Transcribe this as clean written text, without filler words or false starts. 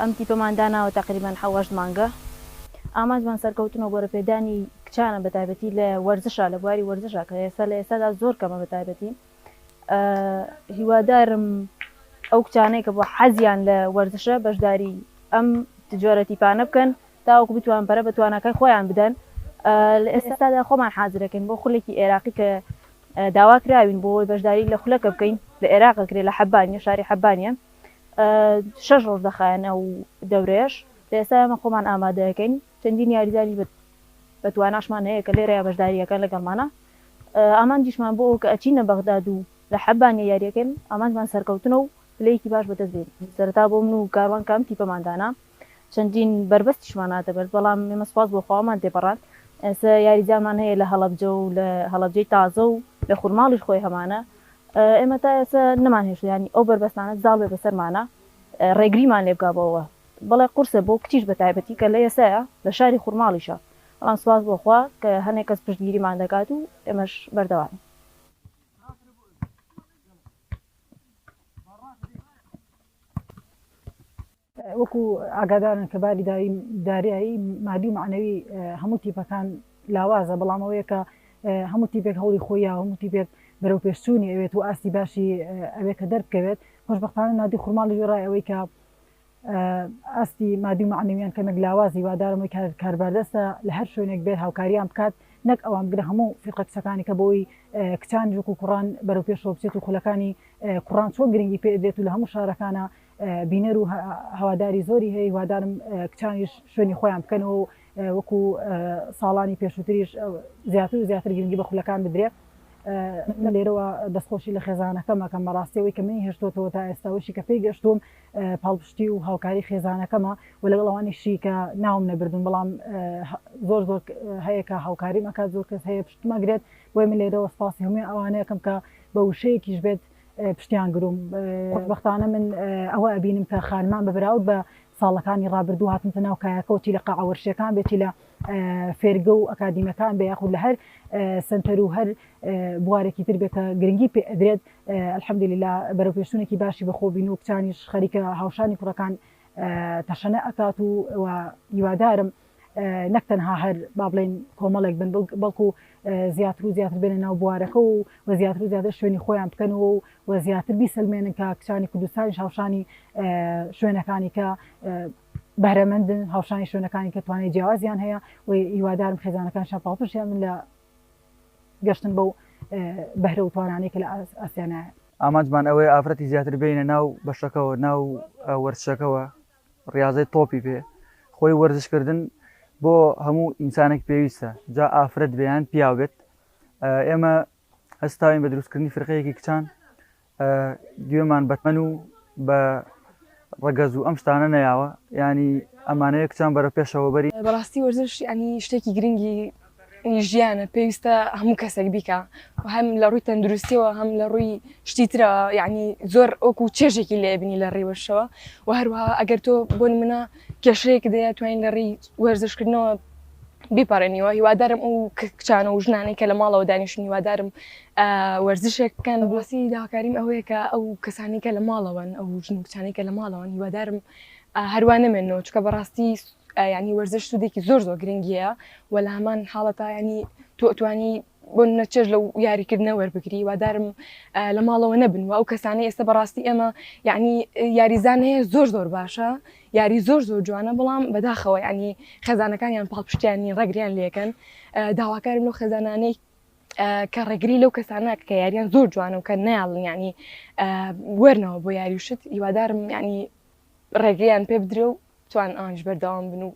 ئەم تیپەمان داناوە تقریبان 7 مانگە. ئامانجمان سەرکەوتنەوە بۆ ڕەپێدانی کچانە بە تایبەتی لە وەرزشە لە بواری وەرزشە کە ئێستا لە ئێستادا زۆر کەمە بە تایبەتی. هیوادارم ئەو کچانەی کە بۆ حەزیان لە وەرزشە بەشداری ئەم جۆرە تیپانە بکەن تاوەکو بتوان پەرە بە توانەکەی خۆیان بدەن. لە ئێستادا خۆمان حازرەکەین بۆ خولێکی عێراقی کە داوا کراوین بۆ ئەوەی بەشداری لە خولەکە بکەین لە عێراقەکرێ لە حەبانیە شاری حەبانیە 6 ڕۆژ دەخایەنە و دەورێش لە ئێستا ئێمە خۆمان ئامادەەکەین چەندین یاریداری بەتواناشمان هەیە کە لێرەیە بەشداریەکە لەگەڵمانە. ئامانجیشمان بۆ کە ئەچینە بەغداد و لە حەبانیە یاریەکەین ئامانجمان سەرکەوتنە و پلەیەکی باش بەدەستبێن. سەرەتا بۆ من و کاروان کام تیپەماندانا چەندین بربەستیشمان هاتە بەرز بەڵام ئێمە سوپاس بۆ خوامان تێپەڕان. ئێستا یاریجانمان هەیە لە هەڵەبجە و لە هەڵەبجەی تازە و لە خورماڵیش خۆی هەمانە. ئێمە تا ئێستا نەمان هێشت ینی ئەو بربەستانە زاڵ بێ بەسەرمانە ڕێگریمان لێ بگابەوە بەڵێ قورسە بۆ کچیش بە تایبەتی کە لە ئێستاە لە شاری خورماڵیشە. بەڵام سوپاس بۆخوا کە هەنێک کەس پشتگیریمان دەکات و ئێمەش بەردەوام. وەکو ئاگادارن کە باری داریایی مادی و معنەوی هەموو تیپەکان لاوازە بەڵام ئەوەیە کە هەموو تیپێک هەوڵی خۆیە هەموو تیپێک بەرەو پێشچوونی ئەوێت و ئاستی باشی ئەوێ کە دەربکەوێت. خۆشبەختانە نادی خورماڵی ڕای ئەوەی کە ئاستی مادی و معنەویان کەمێک لاوازی وادارمەوەی کارباردەستە لە هەر شوێنێک بێت هاوکاریان بکات نەک ئەوان بگرە هەموو فیقە کچەکانی کە بۆی کچان ژوک و کوڕان بەرەو پێشەوە بچێت و خولەکانی کوڕان چۆن گرنگی پێدرێت و لە هەموو شارەکانە بینەر و هەواداری زۆری هەیە. هیوادارم کچانیش شوێنی خۆیان بکەنەوە و وەکو ساڵانی پێشووتریش زیاتر و زیاتر گرنگی بە خولەکان بدرێت. لێرەوە دەستخۆشی لە خێزانەکەمە کە مەڕاستیەوەی کە منی هێشتۆتەوە تا ئێستاوەشی کە پێی گەشتوم پاڵپشتی و هاوکاری خێزانەکەمە و لەگەڵ ئەوانیشی کە ناوم نەبردون بەڵام زۆر هەیە کە هاوکاری مەکات زۆر کەس هەیە پشتمەگرێت بۆی من لێرەوە سپاسی هەمووی ئەوانەیەکەم کە بە وشەیەکیش بێت پشتیان گروم. خۆشبەختانە من ئەوە ئەبینم کە خانمان بەبراود بە ساڵەکانی ڕابردوو هاتنتە ناو کایەکەوتی لە قاعەوەرشیەکان بێتی لە فێرگە و ئەکادیمەکان بە یاخود لە هەر سنتەر و هەر بوارێکی تر بێت کە گرنگی پێ ئەدرێت. الحەمدولیلا بەرەو پێشچوونێکی باشی بەخۆبین و کچانیش خەریکە هاوشانی کوڕەکان تەشەنە ئەکات و هیوادارم نەک تەنها هەر با بڵێن کۆمەڵێک بن بەڵکو زیاتر و زیاتر بێنە ناو بوارەکە و زیاتر و زیاتر شوێنی خۆیان بکەنەوە و زیاتر بیسەلمێنن کە کچانی کوردستانیش هاوشانی شوێنەکانی کە بەهرەمەندن هاوشانی شوێنەکانی کە توانای جیاوازیان هەیە و هیوادارم خێزانەکانشان پاڵپشیان من لە گەشتن بەو بەهرە و توانانەی کە لە ئاسیانایە. ئامانجمان ئەوەی ئافرەتی زیاتر بینە ناو بەشەکەەوە ناو وەرزشەکەەوە ڕاضەی تۆپی پێ خۆی وەرزشکردن بۆ هەموو ئینسانێک پێویستە جا ئافرەت بێیان پیاو بێت. ئێمە هەستاوین بە دروستکردنی فرقەیەکی کچان گوێمان بەتمەن و بە ڕەگەز و ئەم شتانە نەیاوە ینی ئەمانەیە کچان بەرە پێشەوە بەری بەڕاستی وەرزش ینی شتێکی گرنگی ژیانە پێویستە هەموو کەسێک بیکە هەم لە ڕووی تەندروستیەوە هەم لە ڕووی شتی ترە ینی زۆر ئۆکو چێژێکی لێبنی لە ڕێوەشەوە و هەروەها ئەگەر تۆ بۆ منە کێشەیەک دەیە توانین لە ڕێی وەرزشکردنەوە بیپارێنیەوە. هیوادارم ئەو کچانە و ژنانەی کە لە ماڵەوە دانیشتن هیوادارم وەرزشێکەکان باسی داواکاریم ئەوەیە کە ئەو کەسانی کە لە ماڵەوەن ئەو ژن و کچانی کە لە ماڵەوەن هیوادارم هەروە نەمێنەوە چکە بەڕاستی ینی وەرزش سوودێکی زۆر گرنگیە و لە هەمان حاڵەتە ینی تۆ ئەتوانی بۆ نەچێژ لەو یاریکردنە وەربگری وادارم لە ماڵەوە نەبن و ئەو کەسانی ئێستا بەڕاستی ئێمە ینی یاریزان هەیە زۆر باشە یاری زۆر جوانە بەڵام بەداخەوە ینی خێزانەکانیان پاڵپشتیانی ڕێگریان لێکەن. داواکارم لەو خێزانانەی کە ڕێگری لەو کەسانە کە یاریان زۆر جوانە و کە ناڵن ینی وەرنەوە بۆ یاری وشت هیوادارم ینی ڕێگریان پێ بدرێ و توان ئەوانش بەردەوام بن و